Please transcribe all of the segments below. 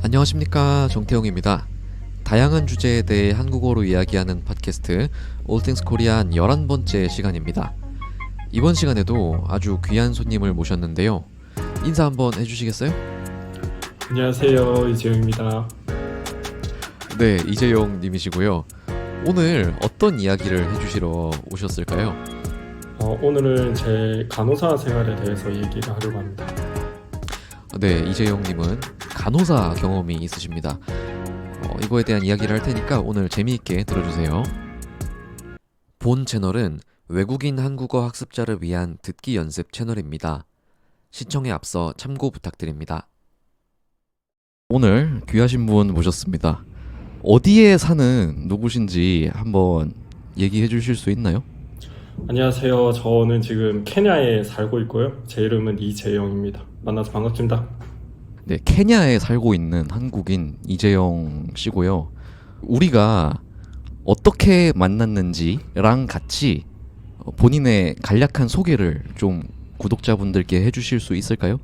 안녕하십니까, 정태용입니다. 다양한 주제에 대해 한국어로 이야기하는 팟캐스트 All Things Korean 11번째 시간입니다. 이번 시간에도 아주 귀한 손님을 모셨는데요. 인사 한번 해주시겠어요? 안녕하세요, 이재용입니다. 네, 이재용 님이시고요. 오늘 어떤 이야기를 해주시러 오셨을까요? 오늘은 제 간호사 생활에 대해서 얘기를 하려고 합니다. 네, 이재용 님은 간호사 경험이 있으십니다. 이거에 대한 이야기를 할 테니까 오늘 재미있게 들어주세요. 본 채널은 외국인 한국어 학습자를 위한 듣기 연습 채널입니다. 시청에 앞서 참고 부탁드립니다. 오늘 귀하신 분 모셨습니다. 어디에 사는 누구신지 한번 얘기해 주실 수 있나요? 안녕하세요. 저는 지금 케냐에 살고 있고요. 제 이름은 이재영입니다. 만나서 반갑습니다. 네, 케냐에 살고 있는 한국인 이재영 씨고요. 우리가 어떻게 만났는지랑 같이 본인의 간략한 소개를 좀 구독자분들께 해주실 수 있을까요?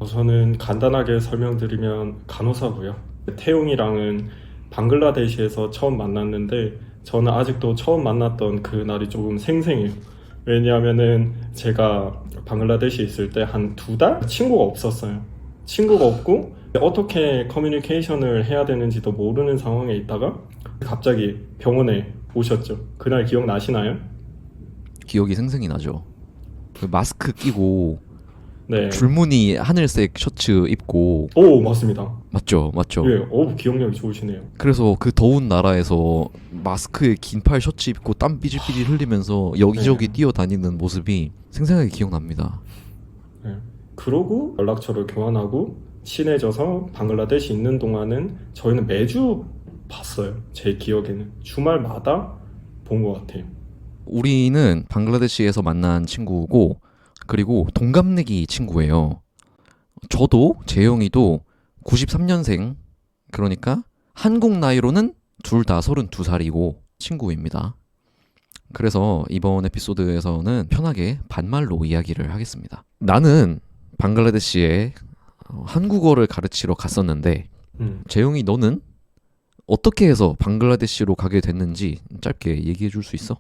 저는 간단하게 설명드리면 간호사고요. 태용이랑은 방글라데시에서 처음 만났는데 저는 아직도 처음 만났던 그 날이 조금 생생해요. 왜냐하면은 제가 방글라데시에 있을 때 한 2달 친구가 없었어요. 친구가 없고 어떻게 커뮤니케이션을 해야 되는지도 모르는 상황에 있다가 갑자기 병원에 오셨죠. 그날 기억나시나요? 기억이 생생히 나죠. 그 마스크 끼고 네. 줄무늬 하늘색 셔츠 입고 오, 맞습니다. 맞죠? 예, 기억력이 좋으시네요. 그래서 그 더운 나라에서 마스크에 긴팔 셔츠 입고 땀 삐질삐질 흘리면서 여기저기 네. 뛰어다니는 모습이 생생하게 기억납니다. 네. 그러고 연락처를 교환하고 친해져서 방글라데시 있는 동안은 저희는 매주 봤어요. 제 기억에는 주말마다 본 것 같아요. 우리는 방글라데시에서 만난 친구고 그리고 동갑내기 친구예요. 저도 재영이도 93년생, 그러니까 한국 나이로는 둘 다 32살이고 친구입니다. 그래서 이번 에피소드에서는 편하게 반말로 이야기를 하겠습니다. 나는 방글라데시에 한국어를 가르치러 갔었는데 재영이 너는 어떻게 해서 방글라데시로 가게 됐는지 짧게 얘기해 줄 수 있어?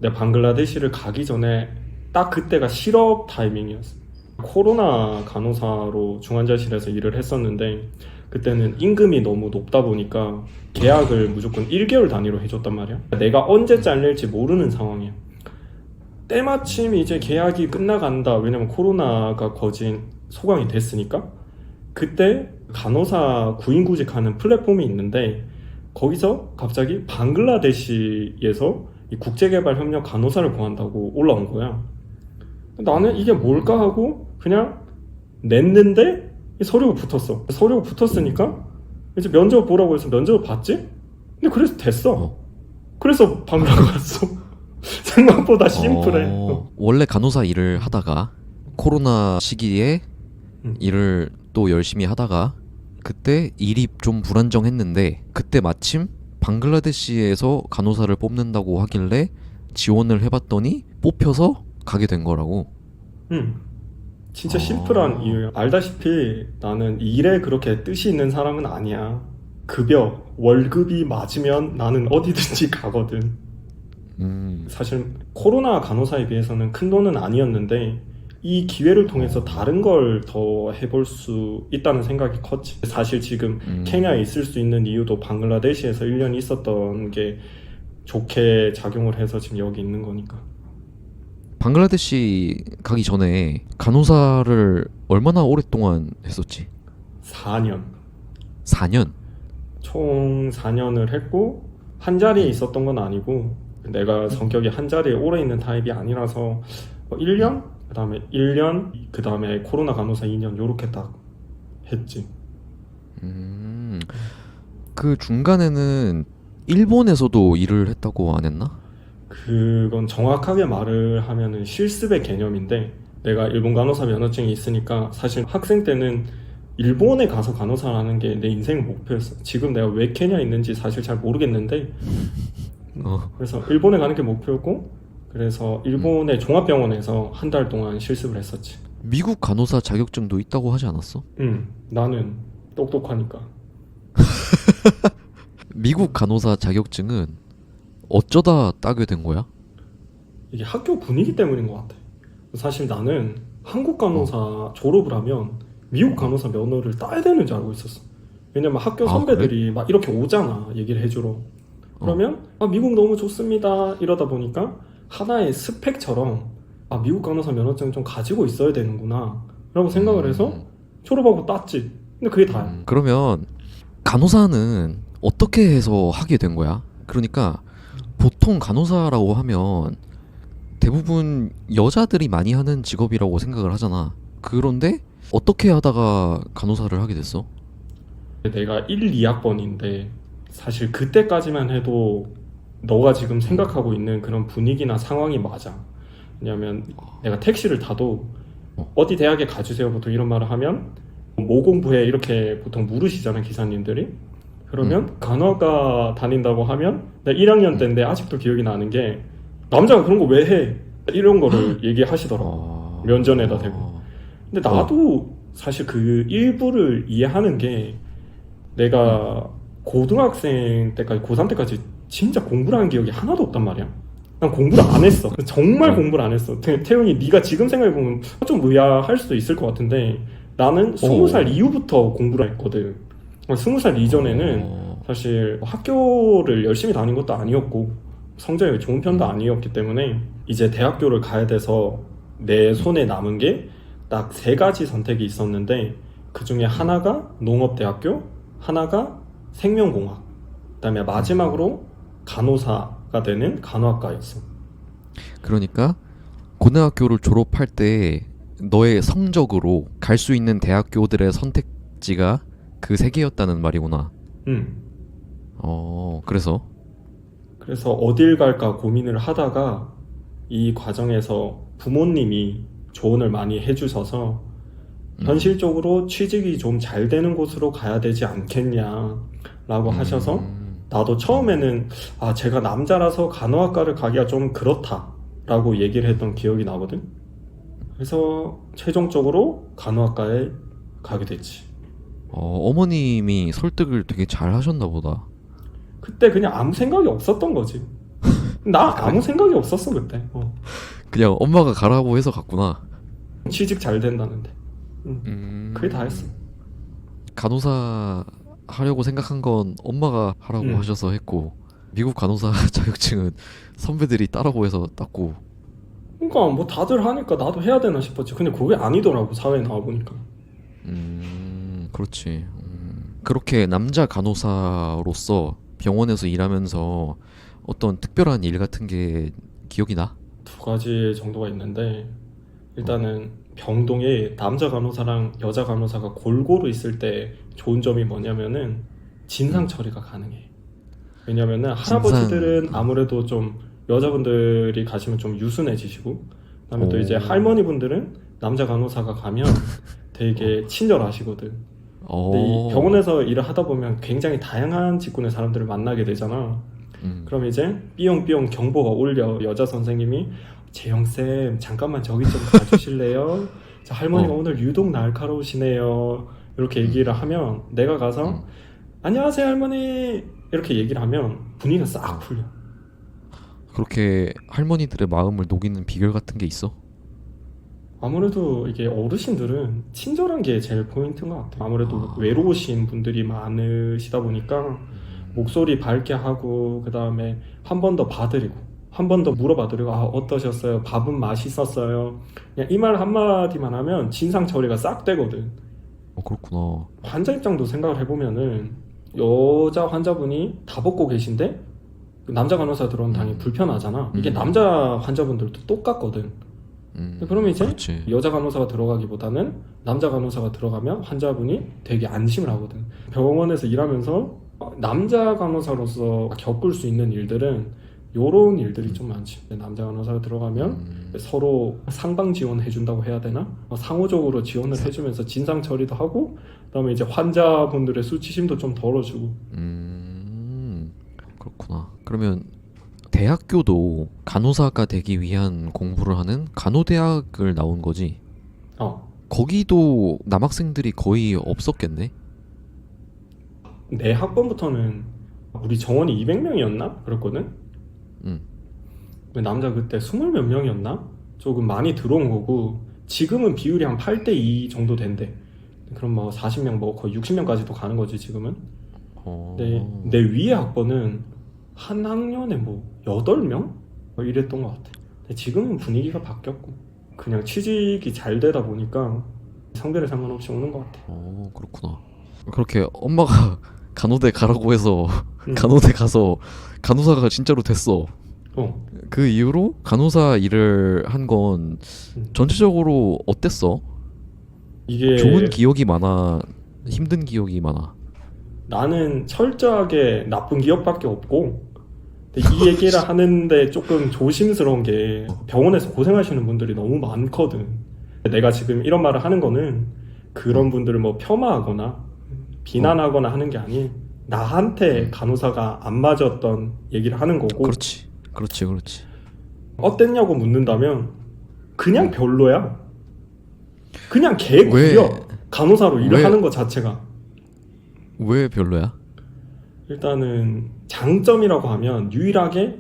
내가 방글라데시를 가기 전에 딱 그때가 실업 타이밍이었어. 코로나 간호사로 중환자실에서 일을 했었는데 그때는 임금이 너무 높다 보니까 계약을 무조건 1개월 단위로 해줬단 말이야. 내가 언제 잘릴지 모르는 상황이야. 때마침 이제 계약이 끝나간다. 왜냐면 코로나가 거진 소강이 됐으니까. 그때 간호사 구인구직하는 플랫폼이 있는데 거기서 갑자기 방글라데시에서 이 국제개발협력 간호사를 구한다고 올라온 거야. 나는 이게 뭘까 하고 그냥 냈는데 서류가 붙었어. 서류가 붙었으니까 이제 면접 보라고 해서 면접을 봤지? 근데 그래서 됐어. 그래서 방글라 갔어. 생각보다 심플해. 원래 간호사 일을 하다가 코로나 시기에 일을 또 열심히 하다가 그때 일이 좀 불안정했는데 그때 마침 방글라데시에서 간호사를 뽑는다고 하길래 지원을 해봤더니 뽑혀서 가게 된 거라고. 진짜 심플한 이유야. 알다시피 나는 일에 그렇게 뜻이 있는 사람은 아니야. 급여, 월급이 맞으면 나는 어디든지 가거든. 사실 코로나 간호사에 비해서는 큰 돈은 아니었는데 이 기회를 통해서 다른 걸 더 해볼 수 있다는 생각이 컸지. 사실 지금 케냐에 있을 수 있는 이유도 방글라데시에서 1년 있었던 게 좋게 작용을 해서 지금 여기 있는 거니까. 방글라데시 가기 전에 간호사를 얼마나 오랫동안 했었지? 4년. 4년? 총 4년을 했고 한 자리에 있었던 건 아니고 내가 성격이 한 자리에 오래 있는 타입이 아니라서 1년? 그 다음에 1년? 그 다음에 코로나 간호사 2년 요렇게 딱 했지. 그 중간에는 일본에서도 일을 했다고 안 했나? 그건 정확하게 말을 하면은 실습의 개념인데 내가 일본 간호사 면허증이 있으니까 사실 학생 때는 일본에 가서 간호사를 하는 게 내 인생의 목표였어. 지금 내가 왜 케냐에 있는지 사실 잘 모르겠는데 그래서 일본에 가는 게 목표였고 그래서 일본의 종합병원에서 한 달 동안 실습을 했었지. 미국 간호사 자격증도 있다고 하지 않았어? 나는 똑똑하니까. 미국 간호사 자격증은 어쩌다 따게 된 거야? 이게 학교 분위기 때문인 것 같아. 사실 나는 한국 간호사 졸업을 하면 미국 간호사 면허를 따야 되는 줄 알고 있었어. 왜냐면 학교 아, 선배들이 막 이렇게 오잖아, 얘기를 해주러. 그러면 미국 너무 좋습니다 이러다 보니까 하나의 스펙처럼 미국 간호사 면허증 좀 가지고 있어야 되는구나 라고 생각을 해서 졸업하고 땄지. 근데 그게 다야. 그러면 간호사는 어떻게 해서 하게 된 거야? 그러니까 보통 간호사라고 하면 대부분 여자들이 많이 하는 직업이라고 생각을 하잖아. 그런데 어떻게 하다가 간호사를 하게 됐어? 내가 1, 2학번인데 사실 그때까지만 해도 너가 지금 생각하고 있는 그런 분위기나 상황이 맞아. 왜냐면 내가 택시를 타도 어디 대학에 가주세요 보통 이런 말을 하면 뭐 공부해 이렇게 보통 물으시잖아요, 기사님들이. 그러면 간호학과 다닌다고 하면 내가 1학년 때인데 아직도 기억이 나는 게 남자가 그런 거 왜 해? 이런 거를 얘기하시더라고, 면전에다 대고. 근데 나도 사실 그 일부를 이해하는 게 내가 고등학생 때까지 고3 때까지 진짜 공부를 한 기억이 하나도 없단 말이야. 난 공부를 안 했어. 정말 공부를 안 했어. 태용이 네가 지금 생각해보면 좀 의아할 수도 있을 것 같은데 나는 20살 이후부터 공부를 했거든. 20살 이전에는 사실 학교를 열심히 다닌 것도 아니었고 성적이 좋은 편도 아니었기 때문에 이제 대학교를 가야 돼서 내 손에 남은 게 딱 3가지 선택이 있었는데 그 중에 하나가 농업대학교, 하나가 생명공학, 그다음에 마지막으로 간호사가 되는 간호학과였어. 그러니까 고등학교를 졸업할 때 너의 성적으로 갈 수 있는 대학교들의 선택지가 그 세 개였다는 말이구나. 음. 그래서 어딜 갈까 고민을 하다가 이 과정에서 부모님이 조언을 많이 해주셔서 현실적으로 취직이 좀 잘 되는 곳으로 가야 되지 않겠냐라고 하셔서 나도 처음에는 제가 남자라서 간호학과를 가기가 좀 그렇다라고 얘기를 했던 기억이 나거든. 그래서 최종적으로 간호학과에 가게 됐지. 어머님이 설득을 되게 잘 하셨나 보다. 그때 그냥 아무 생각이 없었던 거지. 나 아무 생각이 없었어 그때. 그냥 엄마가 가라고 해서 갔구나. 취직 잘 된다는데. 그게 다였어. 간호사 하려고 생각한 건 엄마가 하라고 하셔서 했고, 미국 간호사 자격증은 선배들이 따라고 해서 땄고. 그러니까 뭐 다들 하니까 나도 해야 되나 싶었지. 근데 그게 아니더라고, 사회에 나와보니까. 그렇지. 그렇게 남자 간호사로서 병원에서 일하면서 어떤 특별한 일 같은 게 기억이 나? 2가지 정도가 있는데 일단은 병동에 남자 간호사랑 여자 간호사가 골고루 있을 때 좋은 점이 뭐냐면은 진상 처리가 가능해. 왜냐면은 할아버지들은 아무래도 좀 여자분들이 가시면 좀 유순해지시고, 그다음에 또 이제 할머니분들은 남자 간호사가 가면 되게 친절하시거든. 근데 이 병원에서 일을 하다 보면 굉장히 다양한 직군의 사람들을 만나게 되잖아. 그럼 이제 삐용삐용 경보가 울려. 여자 선생님이 재영쌤 잠깐만 저기 좀 가주실래요? 저 할머니가 오늘 유독 날카로우시네요. 이렇게 얘기를 하면 내가 가서 안녕하세요 할머니 이렇게 얘기를 하면 분위기가 싹 풀려. 그렇게 할머니들의 마음을 녹이는 비결 같은 게 있어? 아무래도 이게 어르신들은 친절한 게 제일 포인트인 것 같아요. 아무래도 외로우신 분들이 많으시다 보니까 목소리 밝게 하고, 그 다음에 한 번 더 봐드리고 한 번 더 물어봐드리고 어떠셨어요? 밥은 맛있었어요? 그냥 이 말 한마디만 하면 진상 처리가 싹 되거든. 그렇구나. 환자 입장도 생각을 해보면은 여자 환자분이 다 벗고 계신데 남자 간호사 들어오면 당연히 불편하잖아. 이게 남자 환자분들도 똑같거든. 그러면 이제 그렇지. 여자 간호사가 들어가기보다는 남자 간호사가 들어가면 환자분이 되게 안심을 하거든. 병원에서 일하면서 남자 간호사로서 겪을 수 있는 일들은 요런 일들이 좀 많지. 남자 간호사가 들어가면 서로 상방 지원 해준다고 해야 되나? 상호적으로 지원을 해주면서 진상 처리도 하고, 그다음에 이제 환자분들의 수치심도 좀 덜어주고. 그렇구나. 그러면 대학교도 간호사가 되기 위한 공부를 하는 간호대학을 나온 거지? 거기도 남학생들이 거의 없었겠네? 내 학번부터는 우리 정원이 200명이었나? 그랬거든? 음. 남자 그때 20 몇 명이었나? 조금 많이 들어온 거고 지금은 비율이 한 8대2 정도 된대. 그럼 뭐 40명 뭐 거의 60명까지도 가는 거지 지금은. 내 위에 학번은 한 학년에 뭐 8명? 뭐 이랬던 것 같아. 근데 지금은 분위기가 바뀌었고 그냥 취직이 잘 되다 보니까 성별에 상관없이 오는 것 같아. 그렇구나. 그렇게 엄마가 간호대 가라고 해서 응. 간호대 가서 간호사가 진짜로 됐어. 어. 그 이후로 간호사 일을 한 건 전체적으로 어땠어? 이게 좋은 기억이 많아? 힘든 기억이 많아? 나는 철저하게 나쁜 기억밖에 없고 근데 이 얘기를 하는데 조금 조심스러운 게 병원에서 고생하시는 분들이 너무 많거든. 내가 지금 이런 말을 하는 거는 그런 분들을 뭐 폄하하거나 비난하거나 하는 게 아닌 나한테 간호사가 안 맞았던 얘기를 하는 거고 그렇지. 어땠냐고 묻는다면 그냥 별로야. 그냥 왜? 개구려. 간호사로 일을 왜? 하는 것 자체가. 왜 별로야? 일단은 장점이라고 하면 유일하게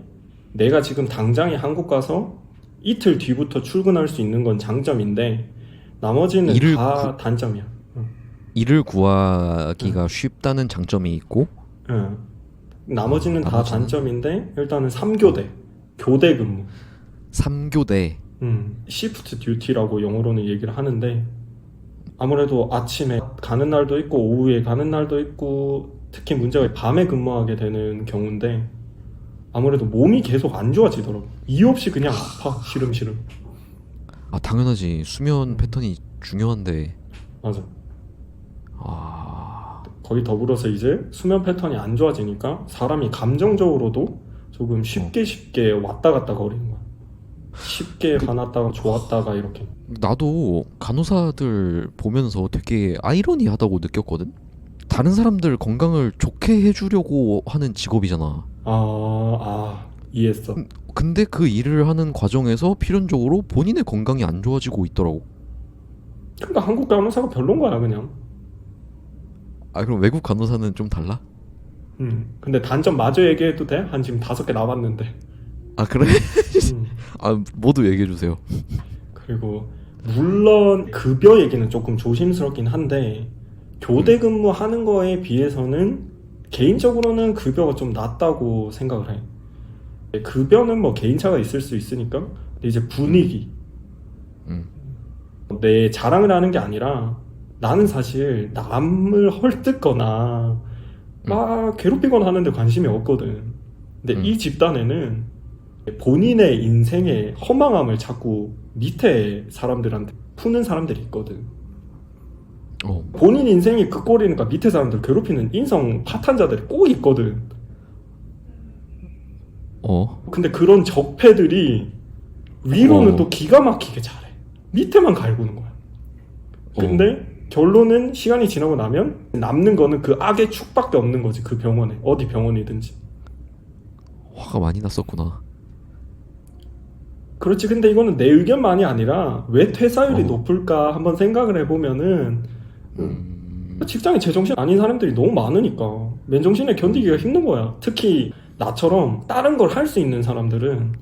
내가 지금 당장에 한국 가서 이틀 뒤부터 출근할 수 있는 건 장점인데 나머지는 일을 다 단점이야. 일을 구하기가 쉽다는 장점이 있고 응. 나머지는 다 나머지는? 단점인데 일단은 3교대 교대 근무 3교대. 시프트 듀티라고 영어로는 얘기를 하는데 아무래도 아침에 가는 날도 있고 오후에 가는 날도 있고 특히 문제가 밤에 근무하게 되는 경우인데 아무래도 몸이 계속 안 좋아지더라고. 이유 없이 그냥 아파. 시름시름. 당연하지. 수면 패턴이 중요한데. 맞아. 거기 더불어서 이제 수면 패턴이 안 좋아지니까 사람이 감정적으로도 조금 쉽게 왔다 갔다 거리는 거야. 쉽게 화났다가 좋았다가 이렇게. 나도 간호사들 보면서 되게 아이러니하다고 느꼈거든. 다른 사람들 건강을 좋게 해주려고 하는 직업이잖아. 이해했어. 근데 그 일을 하는 과정에서 필연적으로 본인의 건강이 안 좋아지고 있더라고. 그러니까 한국 간호사가 별론 거야 그냥. 그럼 외국 간호사는 좀 달라? 근데 단점 마저 얘기해도 돼? 한 지금 5개 남았는데. 그래? 음. 모두 얘기해 주세요. 그리고 물론 급여 얘기는 조금 조심스럽긴 한데 교대 근무하는 거에 비해서는 개인적으로는 급여가 좀 낮다고 생각을 해. 급여는 뭐 개인차가 있을 수 있으니까. 근데 이제 분위기. 내 자랑을 하는 게 아니라 나는 사실 남을 헐뜯거나 막 괴롭히거나 하는데 관심이 없거든. 근데 이 집단에는 본인의 인생의 허망함을 자꾸 밑에 사람들한테 푸는 사람들이 있거든. 본인 인생이 그 꼴이니까 밑에 사람들 괴롭히는 인성 파탄자들이 꼭 있거든. 근데 그런 적폐들이 위로는 또 기가 막히게 잘해. 밑에만 갈구는 거야. 근데 결론은 시간이 지나고 나면 남는 거는 그 악의 축밖에 없는 거지. 그 병원에 어디 병원이든지. 화가 많이 났었구나. 그렇지. 근데 이거는 내 의견만이 아니라 왜 퇴사율이 높을까 한번 생각을 해보면은 직장에 제정신 아닌 사람들이 너무 많으니까 맨정신에 견디기가 힘든 거야. 특히 나처럼 다른 걸 할 수 있는 사람들은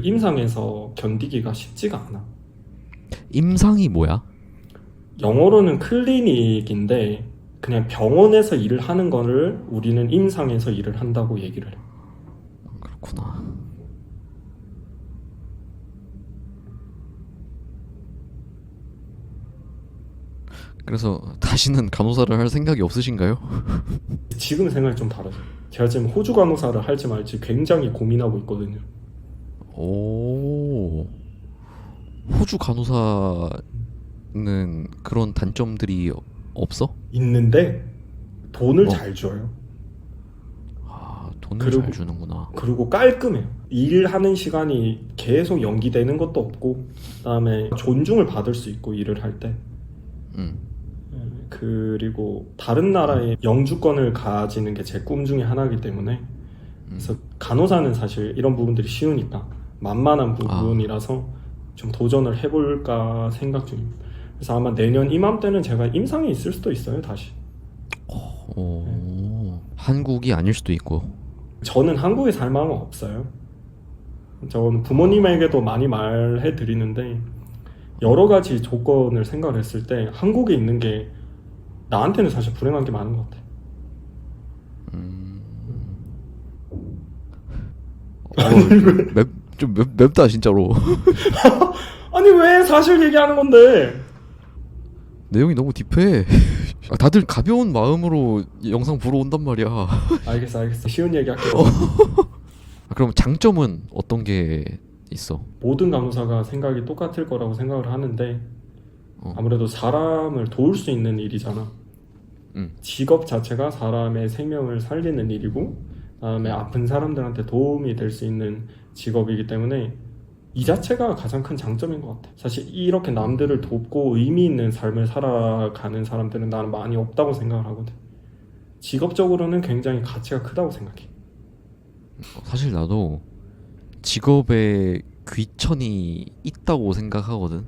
임상에서 견디기가 쉽지가 않아. 임상이 뭐야? 영어로는 클리닉인데 그냥 병원에서 일을 하는 거를 우리는 임상에서 일을 한다고 얘기를 해. 그렇구나. 그래서 다시는 간호사를 할 생각이 없으신가요? 지금 생각이 좀 다르죠. 제가 지금 호주 간호사를 할지 말지 굉장히 고민하고 있거든요. 호주 간호사는 그런 단점들이 없어? 있는데 돈을 잘 줘요. 돈을 잘 주는구나. 그리고 깔끔해요. 일하는 시간이 계속 연기되는 것도 없고 그다음에 존중을 받을 수 있고 일을 할 때. 그리고 다른 나라의 영주권을 가지는 게 제 꿈 중에 하나이기 때문에 그래서 간호사는 사실 이런 부분들이 쉬우니까 만만한 부분이라서 좀 도전을 해볼까 생각 중입니다. 그래서 아마 내년 이맘때는 제가 임상에 있을 수도 있어요. 다시. 한국이 아닐 수도 있고. 저는 한국에 살 마음은 없어요. 저는 부모님에게도 많이 말해 드리는데 여러 가지 조건을 생각을 했을 때 한국에 있는 게 나한테는 사실 불행한 게 많은 것 같아. 좀 맵다 진짜로. 아니 왜 사실 얘기하는 건데? 내용이 너무 딥해. 다들 가벼운 마음으로 영상 보러 온단 말이야. 알겠어. 쉬운 얘기 할게요. 그럼 장점은 어떤 게 있어? 모든 간호사가 생각이 똑같을 거라고 생각을 하는데 아무래도 사람을 도울 수 있는 일이잖아. 직업 자체가 사람의 생명을 살리는 일이고 그다음에 아픈 사람들한테 도움이 될 수 있는 직업이기 때문에 이 자체가 가장 큰 장점인 것 같아. 사실 이렇게 남들을 돕고 의미 있는 삶을 살아가는 사람들은 나는 많이 없다고 생각을 하거든. 직업적으로는 굉장히 가치가 크다고 생각해. 사실 나도 직업에 귀천이 있다고 생각하거든.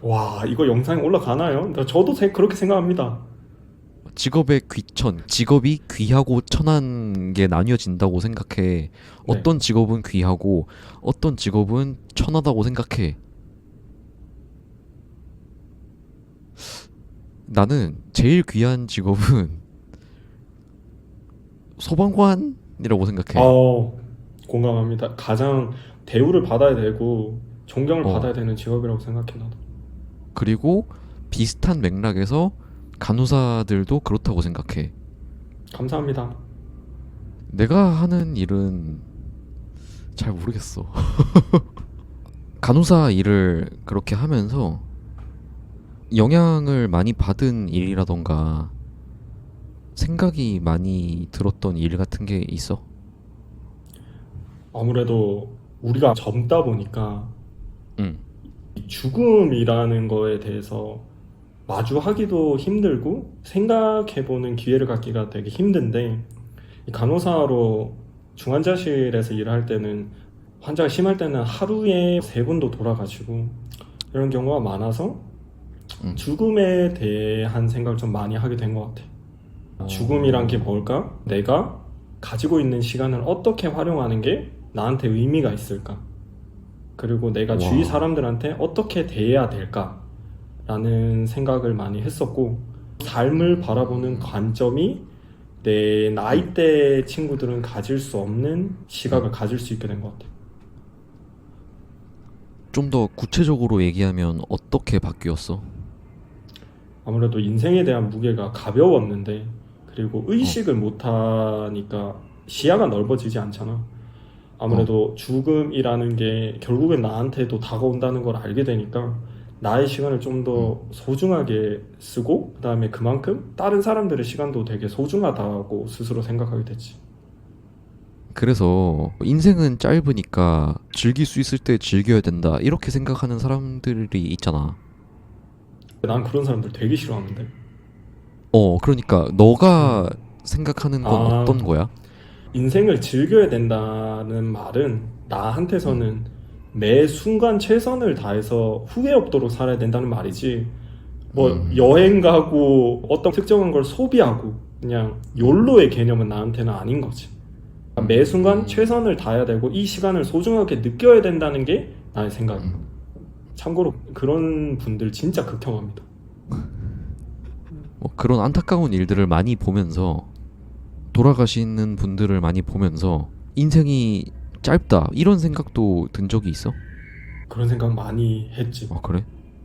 와, 이거 영상에 올라가나요? 저도 그렇게 생각합니다. 직업의 귀천, 직업이 귀하고 천한 게 나뉘어진다고 생각해. 어떤 직업은 귀하고 어떤 직업은 천하다고 생각해. 나는 제일 귀한 직업은 소방관이라고 생각해. 공감합니다. 가장 대우를 받아야 되고 존경을 받아야 되는 직업이라고 생각해 나도. 그리고 비슷한 맥락에서 간호사들도 그렇다고 생각해. 감사합니다. 내가 하는 일은 잘 모르겠어. 간호사 일을 그렇게 하면서 영향을 많이 받은 일이라던가 생각이 많이 들었던 일 같은 게 있어? 아무래도 우리가 젊다 보니까 이 죽음이라는 거에 대해서 마주하기도 힘들고 생각해보는 기회를 갖기가 되게 힘든데 이 간호사로 중환자실에서 일할 때는 환자가 심할 때는 하루에 3번도 돌아가시고 이런 경우가 많아서 죽음에 대한 생각을 좀 많이 하게 된 것 같아. 죽음이란 게 뭘까? 내가 가지고 있는 시간을 어떻게 활용하는 게 나한테 의미가 있을까? 그리고 내가 주위 사람들한테 어떻게 대해야 될까? 라는 생각을 많이 했었고 삶을 바라보는 관점이 내 나이대 친구들은 가질 수 없는 시각을 가질 수 있게 된 것 같아요. 좀 더 구체적으로 얘기하면 어떻게 바뀌었어? 아무래도 인생에 대한 무게가 가벼웠는데 그리고 의식을 못하니까 시야가 넓어지지 않잖아. 아무래도 죽음이라는 게 결국엔 나한테도 다가온다는 걸 알게 되니까 나의 시간을 좀 더 소중하게 쓰고 그다음에 그만큼 다른 사람들의 시간도 되게 소중하다고 스스로 생각하게 됐지. 그래서 인생은 짧으니까 즐길 수 있을 때 즐겨야 된다 이렇게 생각하는 사람들이 있잖아. 난 그런 사람들 되게 싫어하는데. 그러니까 너가 생각하는 건 어떤 거야? 인생을 즐겨야 된다는 말은 나한테서는 매 순간 최선을 다해서 후회 없도록 살아야 된다는 말이지. 뭐 여행 가고 어떤 특정한 걸 소비하고 그냥 욜로의 개념은 나한테는 아닌 거지. 매 순간 최선을 다해야 되고 이 시간을 소중하게 느껴야 된다는 게 나의 생각이야. 참고로 그런 분들 진짜 극혐합니다. 그런 안타까운 일들을 많이 보면서 돌아가시는 분들을 많이 보면서 인생이 짧다 이런 생각도 든 적이 있어? 그런 생각 많이 했지. 그래?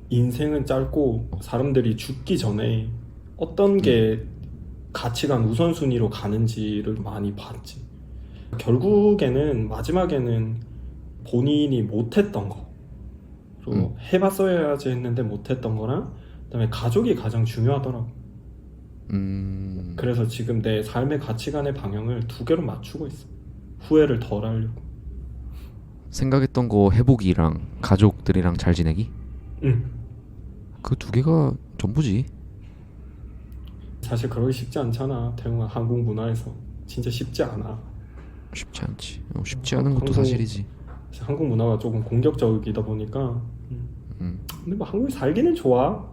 인생은 짧고 사람들이 죽기 전에 어떤 게 가치관 우선순위로 가는지를 많이 봤지. 결국에는 마지막에는 본인이 못했던 거 그리고 해봤어야지 했는데 못했던 거랑 그다음에 가족이 가장 중요하더라고. 그래서 지금 내 삶의 가치관의 방향을 2개로 맞추고 있어. 후회를 덜 하려고. 생각했던 거 해보기랑 가족들이랑 잘 지내기? 응. 그 2개가 전부지. 사실 그러기 쉽지 않잖아. 태웅아, 한국 문화에서 진짜 쉽지 않아. 쉽지 않지. 쉽지 않은 것도 사실이지. 한국 문화가 조금 공격적이다 보니까. 근데 뭐 한국에 살기는 좋아.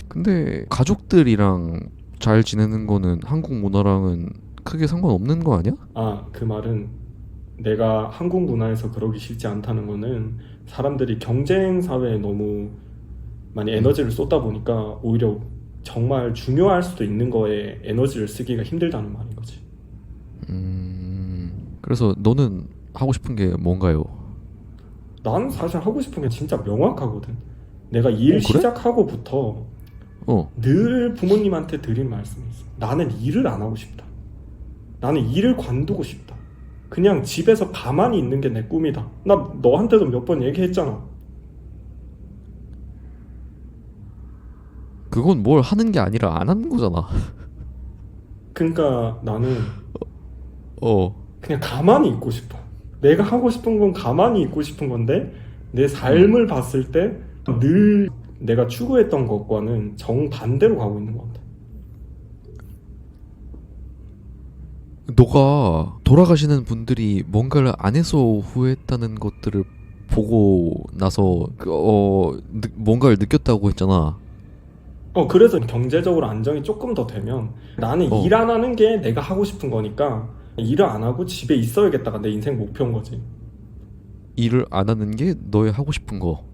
근데 가족들이랑 잘 지내는 거는 한국 문화랑은 크게 상관없는 거 아니야? 아, 그 말은 내가 한국 문화에서 그러기 싫지 않다는 거는 사람들이 경쟁 사회에 너무 많이 에너지를 쏟다 보니까 오히려 정말 중요할 수도 있는 거에 에너지를 쓰기가 힘들다는 말인 거지. 그래서 너는 하고 싶은 게 뭔가요? 난 사실 하고 싶은 게 진짜 명확하거든. 내가 일 그래? 시작하고부터 어, 늘 부모님한테 드린 말씀이 있어. 나는 일을 안 하고 싶다. 나는 일을 관두고 싶다. 그냥 집에서 가만히 있는 게 내 꿈이다. 나 너한테도 몇 번 얘기했잖아. 그건 뭘 하는 게 아니라 안 하는 거잖아. 그러니까 나는 어, 그냥 가만히 있고 싶어. 내가 하고 싶은 건 가만히 있고 싶은 건데 내 삶을 봤을 때 늘 내가 추구했던 것과는 정반대로 가고 있는 것 같아. 너가 돌아가시는 분들이 뭔가를 안 해서 후회했다는 것들을 보고 나서 뭔가를 느꼈다고 했잖아. 그래서 경제적으로 안정이 조금 더 되면 나는 어. 일 안 하는 게 내가 하고 싶은 거니까 일을 안 하고 집에 있어야겠다가 내 인생 목표인 거지. 일을 안 하는 게 너의 하고 싶은 거.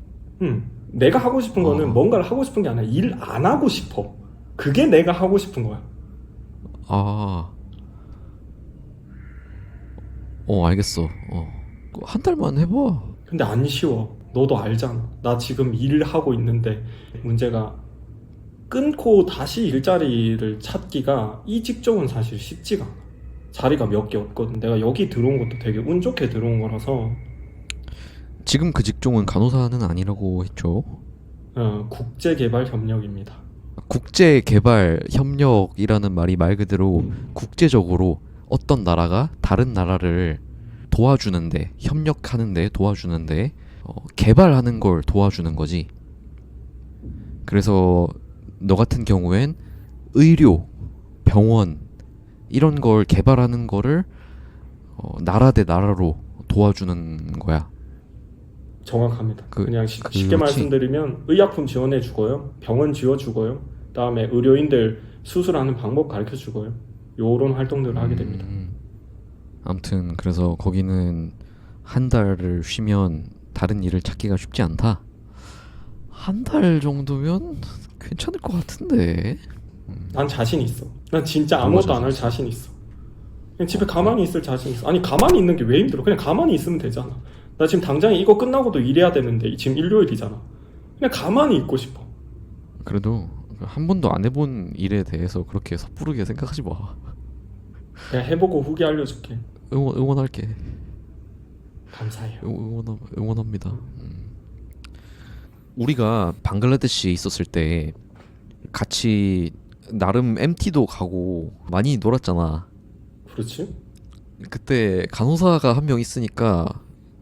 내가 하고 싶은 거는 아. 뭔가를 하고 싶은 게 아니라 일 안 하고 싶어. 그게 내가 하고 싶은 거야. 아, 알겠어. 한 달만 해봐. 근데 안 쉬워. 너도 알잖아. 나 지금 일을 하고 있는데 문제가 끊고 다시 일자리를 찾기가 이 직종은 사실 쉽지가 않아. 자리가 몇 개 없거든. 내가 여기 들어온 것도 되게 운 좋게 들어온 거라서 지금 그 직종은 간호사는 아니라고 했죠. 국제개발협력입니다. 국제개발협력이라는 말이 말 그대로 국제적으로 어떤 나라가 다른 나라를 도와주는데, 협력하는데 도와주는데, 개발하는 걸 도와주는 거지. 그래서 너 같은 경우엔 의료, 병원 이런 걸 개발하는 거를 나라 대 나라로 도와주는 거야. 정확합니다. 그냥 쉽게 그렇지. 말씀드리면 의약품 지원해 주고요. 병원 지어 주고요. 그다음에 의료인들 수술하는 방법 가르쳐 주고요. 요런 활동들을 하게 됩니다. 아무튼 그래서 거기는 한 달을 쉬면 다른 일을 찾기가 쉽지 않다. 한 달 정도면 괜찮을 것 같은데. 난 자신 있어. 난 진짜 뭐가 아무것도 안 할 자신 자신 있어. 그냥 집에 가만히 있을 자신 있어. 아니 가만히 있는 게 왜 힘들어? 그냥 가만히 있으면 되잖아. 나 지금 당장에 이거 끝나고도 일해야 되는데 지금 일요일이잖아. 그냥 가만히 있고 싶어. 그래도 한 번도 안 해본 일에 대해서 그렇게 섣부르게 생각하지 마. 그냥 해보고 후기 알려줄게. 응원할게. 감사해요. 응원합니다. 우리가 방글라데시에 있었을 때 같이 나름 MT도 가고 많이 놀았잖아. 그렇지? 그때 간호사가 한 명 있으니까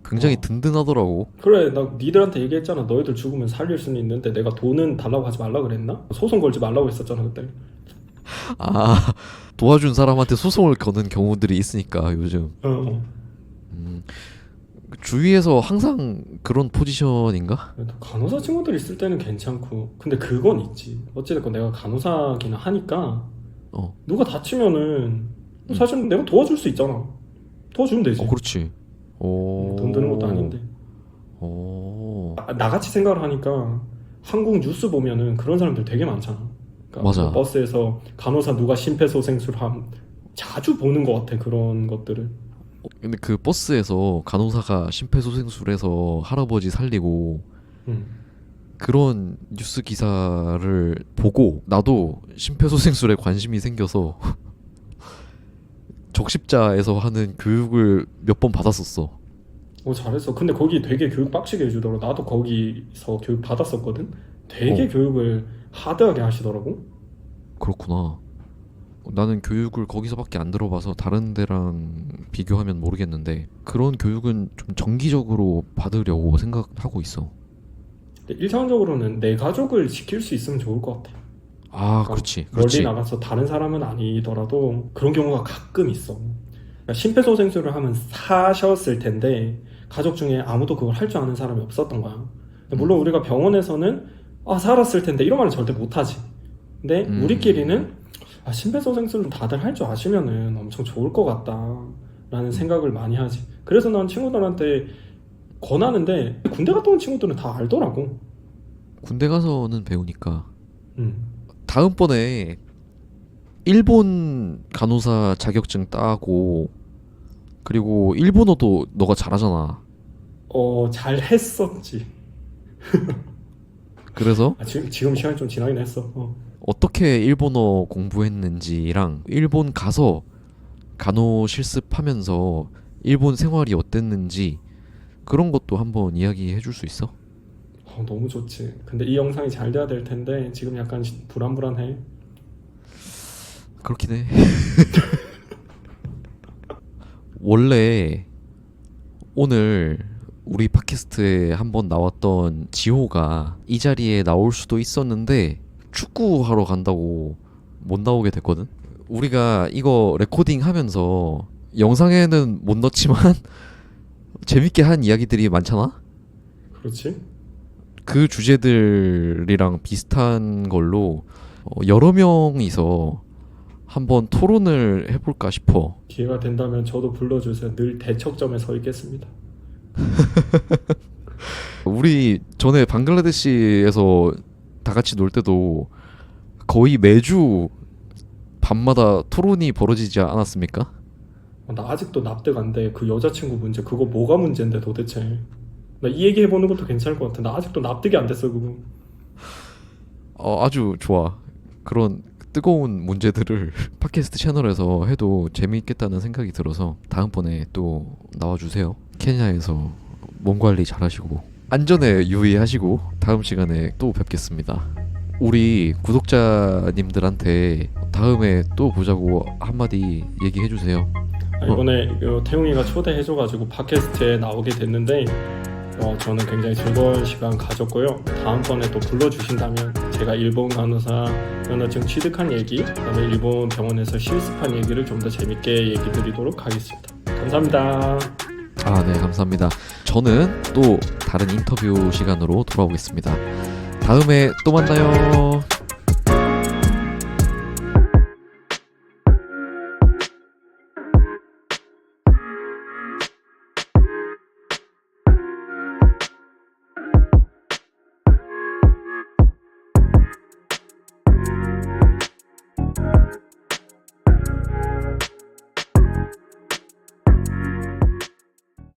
굉장히 어. 든든하더라고. 그래, 나 니들한테 얘기했잖아. 너희들 죽으면 살릴 수는 있는데 내가 돈은 달라고 하지 말라 그랬나? 소송 걸지 말라고 했었잖아 그때. 아, 도와준 사람한테 소송을 거는 경우들이 있으니까 요즘. 어. 주위에서 항상 그런 포지션인가? 그래도 간호사 친구들 있을 때는 괜찮고 근데 그건 있지. 어찌됐건 내가 간호사기는 하니까 어, 누가 다치면은 사실 내가 도와줄 수 있잖아. 도와주면 되지. 그렇지. 돈 드는 것도 아닌데. 나같이 생각을 하니까 한국 뉴스 보면은 그런 사람들 되게 많잖아. 그러니까 맞아. 버스에서 간호사 누가 심폐소생술함 자주 보는 것 같아 그런 것들을. 근데 그 버스에서 간호사가 심폐소생술해서 할아버지 살리고 음. 그런 뉴스 기사를 보고 나도 심폐소생술에 관심이 생겨서 적십자에서 하는 교육을 몇 번 받았었어. 잘했어. 근데 거기 되게 교육 빡시게 해주더라고. 나도 거기서 교육 받았었거든. 되게 어. 교육을 하드하게 하시더라고. 그렇구나. 나는 교육을 거기서밖에 안 들어봐서 다른 데랑 비교하면 모르겠는데 그런 교육은 좀 정기적으로 받으려고 생각하고 있어. 근데 1차원적으로는 내 가족을 지킬 수 있으면 좋을 것 같아. 아, 그러니까 그렇지. 멀리 그렇지. 나가서 다른 사람은 아니더라도 그런 경우가 가끔 있어. 그러니까 심폐소생술을 하면 사셨을 텐데 가족 중에 아무도 그걸 할 줄 아는 사람이 없었던 거야. 물론 우리가 병원에서는 살았을 텐데 이런 말은 절대 못하지. 근데 우리끼리는 심폐소생술은 다들 할 줄 아시면은 엄청 좋을 것 같다라는 생각을 많이 하지. 그래서 난 친구들한테 권하는데 군대 갔다 온 친구들은 다 알더라고. 군대 가서는 배우니까. 음. 다음번에 일본 간호사 자격증 따고, 그리고 일본어도 너가 잘하잖아. 잘 했었지. 그래서 지금 시간이 좀 지나긴 했어. 어떻게 일본어 공부했는지랑 일본 가서 간호 실습하면서 일본 생활이 어땠는지 그런 것도 한번 이야기해 줄 수 있어? 너무 좋지. 근데 이 영상이 잘 돼야 될 텐데 지금 약간 불안불안해. 그렇긴 해. 원래 오늘 우리 팟캐스트에 한번 나왔던 지호가 이 자리에 나올 수도 있었는데 축구하러 간다고 못 나오게 됐거든. 우리가 이거 레코딩 하면서 영상에는 못 넣었지만 재밌게 한 이야기들이 많잖아? 그렇지? 그 주제들이랑 비슷한 걸로 여러 명이서 한번 토론을 해볼까 싶어. 기회가 된다면 저도 불러주세요. 늘 대척점에 서 있겠습니다. 우리 전에 방글라데시에서 다 같이 놀 때도 거의 매주 밤마다 토론이 벌어지지 않았습니까? 나 아직도 납득 안 돼. 그 여자친구 문제 그거 뭐가 문제인데 도대체. 나 이 얘기 해보는 것도 괜찮을 것 같아. 나 아직도 납득이 안 됐어 그거. 아주 좋아. 그런 뜨거운 문제들을 팟캐스트 채널에서 해도 재미있겠다는 생각이 들어서 다음번에 또 나와주세요. 케냐에서 몸 관리 잘하시고 안전에 유의하시고 다음 시간에 또 뵙겠습니다. 우리 구독자님들한테 다음에 또 보자고 한마디 얘기해주세요. 이번에 태웅이가 초대해줘가지고 팟캐스트에 나오게 됐는데 저는 굉장히 즐거운 시간 가졌고요. 다음번에 또 불러주신다면 제가 일본 간호사 면허증 취득한 얘기, 그다음에 일본 병원에서 실습한 얘기를 좀 더 재밌게 얘기 드리도록 하겠습니다. 감사합니다. 네, 감사합니다. 저는 또 다른 인터뷰 시간으로 돌아오겠습니다. 다음에 또 만나요.